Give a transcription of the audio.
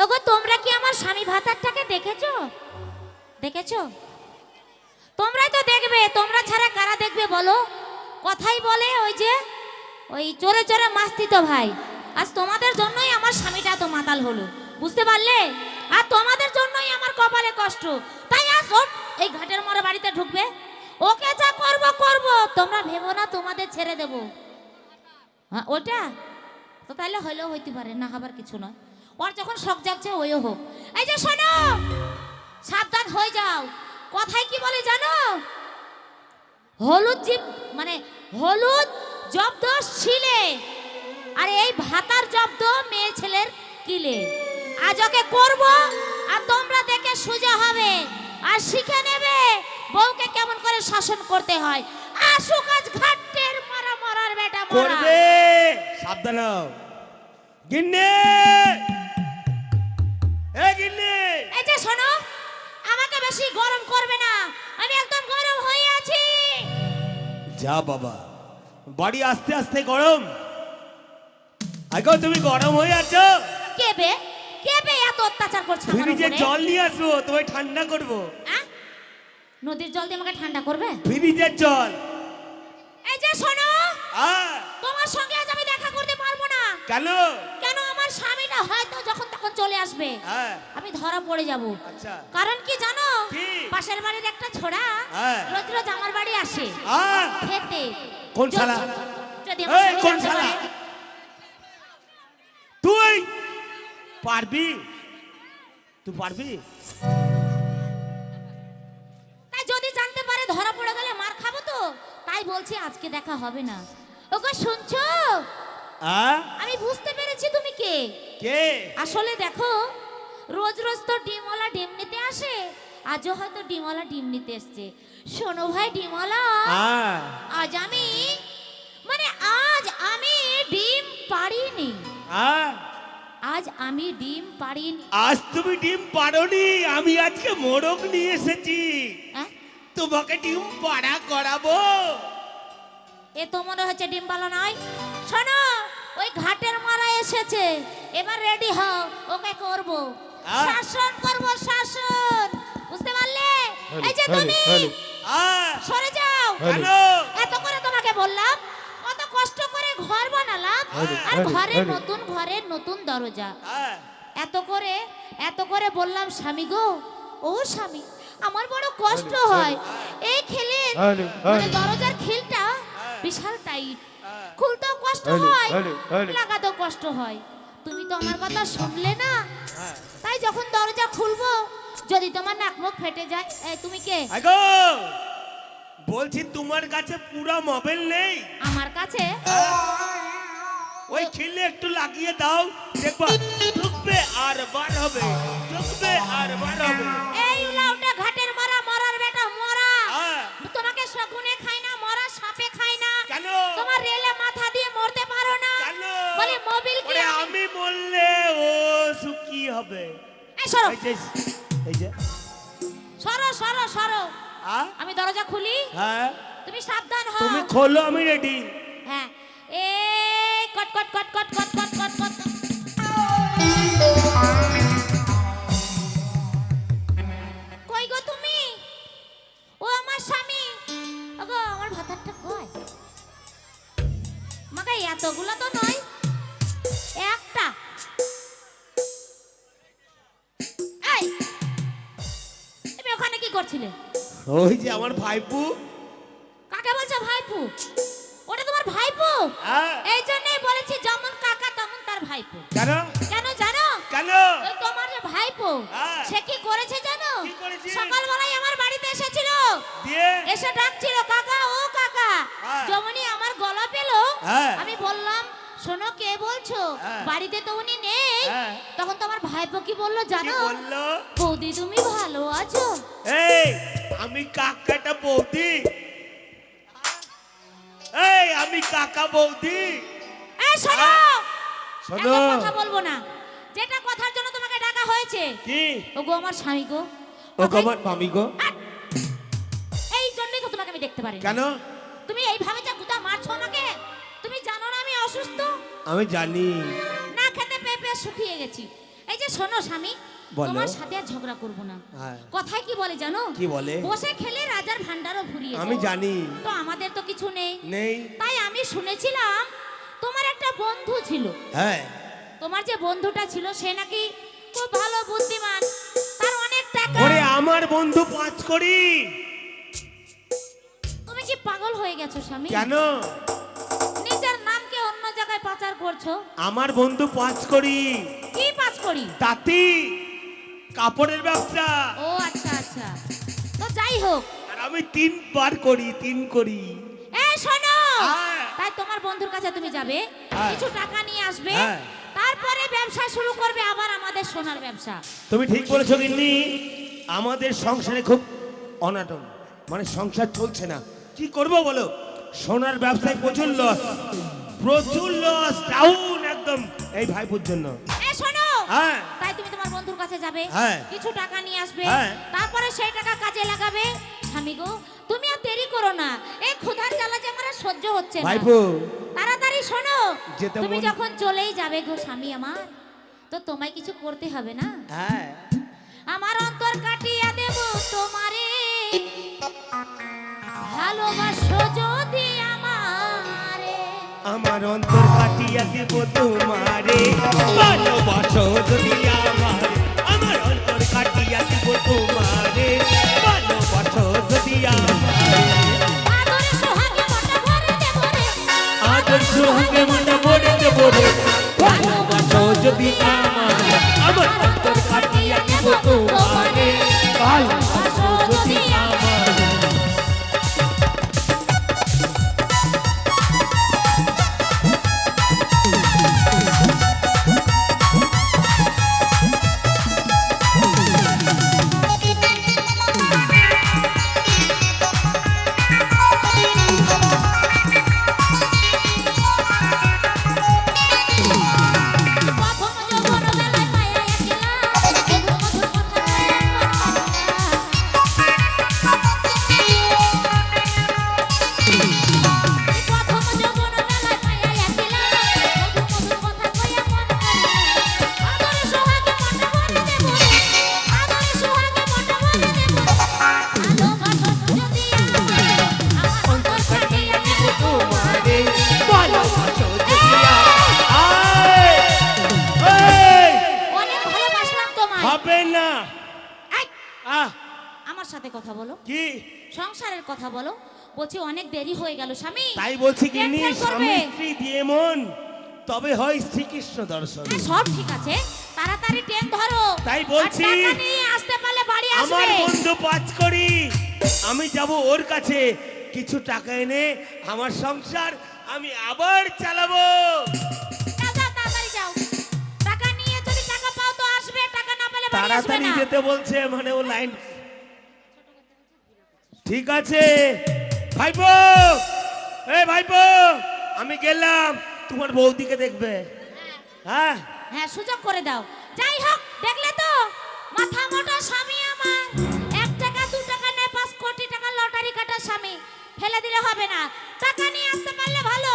ওগো তোমরা কি আমার স্বামী ভাতারটাকে দেখেছো? দেখেছো? তোমরাই তো দেখবে, তোমরা ছাড়া কারা দেখবে বলো? কথাই বলে ওই যে ওই চোরে চোরে মাস্তি তো ভাই। আজ তোমাদের জন্যই আমার স্বামীটা তো মাতাল হলো, বুঝতে পারলে? আর তোমাদের জন্যই আমার কপালে কষ্ট। তাই আজ এই ঘাটের মোড়ে বাড়িতে ঢুকবে, ওকে যা করব করব, তোমরা ভেবো না তোমাদের ছেড়ে দেব। হ্যাঁ ওটা তো তাইলে হইলেও হইতে পারে, না হবার কিছু নয়। ওর যখন শখ জাগছে ওইও হোক। এই যে শোনো, সাবধান হয়ে যাও। কথায় কি বলে জানো? হলুদ জীব মানে হলুদ জব্দ শিলে, আর এই ভাতার জব্দ মেয়ে ছেলের কিলে। আজ ওকে করব, আর তোমরা দেখে সোজা হবে আর শিখে নেবে বউকে কেমন করে শাসন করতে হয়। আসুক আজ ঘাটের মারা মরার বেটা মরা করবে। সাবধান হও গিন্নি। এই গিন্নি, এই যে শোনো, আমাকে বেশি গরম করবে না, আমি একদম গরম হয়ে আছি। যা বাবা, বাড়ি আস্তে আস্তে গরম। আগেও তুমি গরম হয়ে আছো। কেবে কেবে এত অত্যাচার করছে আমার ফ্রিজে উপরে? জল নিয়ে আসবো, তোমায় ঠান্ডা করবো। আ? নদীর জল দিয়ে আমাকে ঠান্ডা করবে? ফ্রিজের জল। এই যে শোনো, আ, তোমার সঙ্গে আজ আমি দেখা করতে পারবো না। কেন? কেন? আমার স্বামীটা হয়তো যখন তখন চলে আসবে, হ্যাঁ। আমি ধরা পড়ে যাব। আচ্ছা। কারণ কি জানো? কি? পাশের বাড়ির একটা ছোড়া হ্যাঁ। রোজ রোজ আমার বাড়ি আসে আ, খেতে। কোন যদি- শালা? যদি আমার এই, স্বামী কোন জানতে শালা? পারে- তুই পারবি? তুই পারবি? তাই যদি জানতে পারে ধরা পড়ে গেলে মার খাবো তো, তাই বলছি আজকে দেখা হবে না। ওগো শুনছো? আ, আমি বুঝতে পেরেছি তুমি কে। কে? আসলে দেখো, রোজ রোজ তো ডিমওয়ালা ডিম নিতে আসে, আজও হয়তো ডিমওয়ালা ডিম নিতে এসছে। শোনো ভাই ডিমওয়ালা, আ, আজ আমি আজ আমি ডিম পারিনি। আ, আজ আমি ডিম পারিনি। আজ তুমি ডিম পারোনি, আমি আজকে মোরগ নিয়ে এসেছি। হ্যাঁ? তোমাকে ডিম পাড়া করাবো। এ তো মনে হচ্ছে ডিম ভালো নয়। শোনো, ওই ঘাটের মারা এসেছে, এবার রেডি হও, ওকে করব শাসন, করব শাসন, বুঝতে পারলে? এই যে তুমি আ, সরে যাও। কেন? এত করে তোমাকে বললাম, কত কষ্ট করে ঘর বানালাম, আর ঘরের নতুন দরজা। আ, এত করে বললাম স্বামী গো, ও স্বামী, আমার বড় কষ্ট হয়। এই খিলের দরজার খিলটা বিশাল টাইট, খুলতেও কষ্ট হয়, লাগাতেও কষ্ট হয়। তুমি তো আমার কথা শুনলে না, তাই যখন দরজা খুলবো যদি তোমার নাক মুখ ফেটে যায়। এই তুমি কে? আগো বলছি, তোমার কাছে পুরো মোবাইল নেই? আমার কাছে ওই খিলে একটু লাগিয়ে দাও, দেখবা ঢুকবে আর বার হবে, ঢুকবে আর বার হবে। এই উলাউটা ঘাটের মারা মরার বেটা মরা, হ্যাঁ। তোমাকে শকুনে খায় না, মরা সাপে খায় না। কেন? তোমার রেলে মাথা দিয়ে মরতে পারো না। কেন? বলে মোবিল কি? ওরে আমি বললে ও সুখী হবে। এই সরো, এই যে, এই যে, সরো সরো সরো। আ, আমি দরজা খুলি, হ্যাঁ, তুমি সাবধান হও। তুমি খোলো, আমি রেডি। হ্যাঁ, এই কট কট কট কট কট কট কট কট। কই গো তুমি? ও আমার স্বামী। ওগো আমার ভাতারটা কই? মাকে এতগুলা তো নয়, একটা। এই তুমি ওখানে কি করছিলে? ওই যে আমার ভাইপু। কাকে বলছো ভাইপু? ওটা তোমার ভাইপু? হ্যাঁ। এই জন্যই বলেছি যেমন কাকা তেমন তার ভাইপু। কেন? কেন জানো? কেন? ওই তোমার যে ভাইপো, হ্যাঁ। সে কি করেছে জানো? কি করেছে? সকালবেলায় আমার বাড়িতে এসেছিল, দিয়ে এসে ডাকছিল কাকা ও কাকা। হ্যাঁ। যমনি আমার গলা পেল, হ্যাঁ। আমি বললাম শোনো কে বলছো? হ্যাঁ। বাড়িতে তো উনি নেই। হ্যাঁ। তখন তো আমার ভাইপো কি বললো কি জানো? বললো? বৌদি তুমি ভালো আছো? এই আমি কাকাটা বৌদি। এই আমি কাকা বৌদি। এই শোনো, শোনো। এত কথা বলবো না। যেটা কথার জন্য তোমাকে ডাকা হয়েছে, কি? ওগো আমার স্বামী গো। ও আমার মামি গো। আট! এই জন্যই তো তোমাকে আমি দেখতে পারি না। কেন? তুমি এইভাবে যা গুতা মারছো আমাকে, তুমি জানো না আমি অসুস্থ? আমি জানি। না খেতে পেয়ে পেয়ে শুকিয়ে গেছি। এই যে শোনো স্বামী, বলো। তোমার সাথে আর ঝগড়া করব না। হ্যাঁ। কথায় কি বলে জানো? কি বলে? বসে খেলে রাজার ভান্ডারও ফুরিয়ে আমি যায়। জানি। তো আমাদের তো কিছু নেই। নেই। তাই আমি শুনেছিলাম তোমার একটা বন্ধু ছিল। হ্যাঁ। তোমার যে বন্ধুটা ছিল সে নাকি খুব ভালো বুদ্ধিমান, তার অনেক টাকা। ওরে আমার বন্ধু 5 কোটি। তুমি কি পাগল হয়ে গেছো স্বামী? কেন? নিজের নামকে অন্য জায়গায় পাচার করছো। আমার বন্ধু 5 কোটি। কি পাঁচ করি? তাঁতি, কাপড়ের ব্যবসা। ও আচ্ছা আচ্ছা, তো যাই হোক। আর আমি 3 বার করি, 3 করি। এই শোনো, হ্যাঁ। তাই তোমার বন্ধুর কাছে তুমি যাবে, হ্যাঁ। কিছু টাকা নিয়ে আসবে, হ্যাঁ। তারপরে ব্যবসা শুরু করবে, আবার আমাদের সোনার ব্যবসা। তুমি ঠিক বলেছো গিন্নি, আমাদের সংসারে খুব অনাটন, মানে সংসার চলছে না। কি করব বলো? সোনার ব্যবসায় প্রচুর লস, ডাউন একদম, এই ভাইপুর জন্য। এই শোনো, হ্যাঁ। তাই তুমি তোমার বন্ধুর কাছে যাবে, হ্যাঁ। কিছু টাকা নিয়ে আসবে, হ্যাঁ। তারপরে সেই টাকা কাজে লাগাবে। স্বামী গো, তুমি আর দেরি করো না, এই ক্ষুধার জ্বালা যে আমার আর সহ্য হচ্ছে না। ভাইপো, তাড়াতাড়ি শোনো, যেতে তুমি মন- যখন চলেই যাবে গো স্বামী আমার, তো তোমায় কিছু করতে হবে না। হ্যাঁ, আমার অন্তর কাটিয়া দেব তোমারে, ভালোবাসো যদি আমারে। আমার অন্তর কাটিয়া দেব তোমারে, ভালোবাসো যদি আমারে। আমার অন্তর কাটিয়া দেব তোমারে, ভালোবাসো যদি আমারে। আদরে সোহাগে মনটা ভরে দেব রে, আদর সোহাগে মনটা ভরে দেব রে, ভালোবাসো যদি আমারে। আমার অন্তর কাটিয়া দেব তোমারে, ভালোবাসো যদি আমারে। প্রথম যৌবন বেলায় পাইয়া একলা, মধুর মধুর কথা কয়ে মন কারিয়া। প্রথম যৌবন বেলায় পাইয়া একলা, মধুর মধুর কথা কয়ে মন কারিয়া। আদরে সোহাগে মনটা ভরে দেব রে, আদরে সোহাগে মনটা ভরে দেব রে, ভালোবাসো যদি আমারে। আমার অন্তর কাটিয়া দেব তোমারে, ভালোবাসো যদি আমারে। এই! অনেক ভালোবাসলাম তোমায়। হবে না। এই, আহ, আমার সাথে কথা বলো, কি? সংসারের কথা বলো। বলছি অনেক দেরি হয়ে গেল স্বামী। তাই বলছি কি ট্রেন নি, ফেল করবে। স্বামী স্ত্রী দিয়ে মন, তবে হয় শ্রীকৃষ্ণ দর্শন। হ্যাঁ, সব ঠিক আছে, তাড়াতাড়ি ট্রেন ধরো। তাই বলছি। আর টাকা নিয়ে আসতে পারলে বাড়ি আমার আসবে। বন্ধু 5 করি, আমি যাব ওর কাছে, কিছু টাকা এনে আমার সংসার আমি আবার চালাবো। যাও, যাও, তাড়াতাড়ি যাও। টাকা নিয়ে যদি টাকা পাও তো আসবে, টাকা না পেলে বাড়ি আসবে তাড়াতাড়ি না। যেতে বলছে, মানে ও লাইন। ঠিক আছে ভাইপো, এই ভাইপো, আমি গেলাম, তোমার বৌদিকে দেখবে। হ্যাঁ, হ্যাঁ, সুযোগ করে দাও। যাই হোক, দেখলে তো মাথা মোটা স্বামী আমার, 1 টাকা 2 টাকা নেয়, 5 কোটি টাকা লটারি কাটা স্বামী। ফেলে দিলে হবে না, টাকা নিয়ে আসতে পারলে ভালো,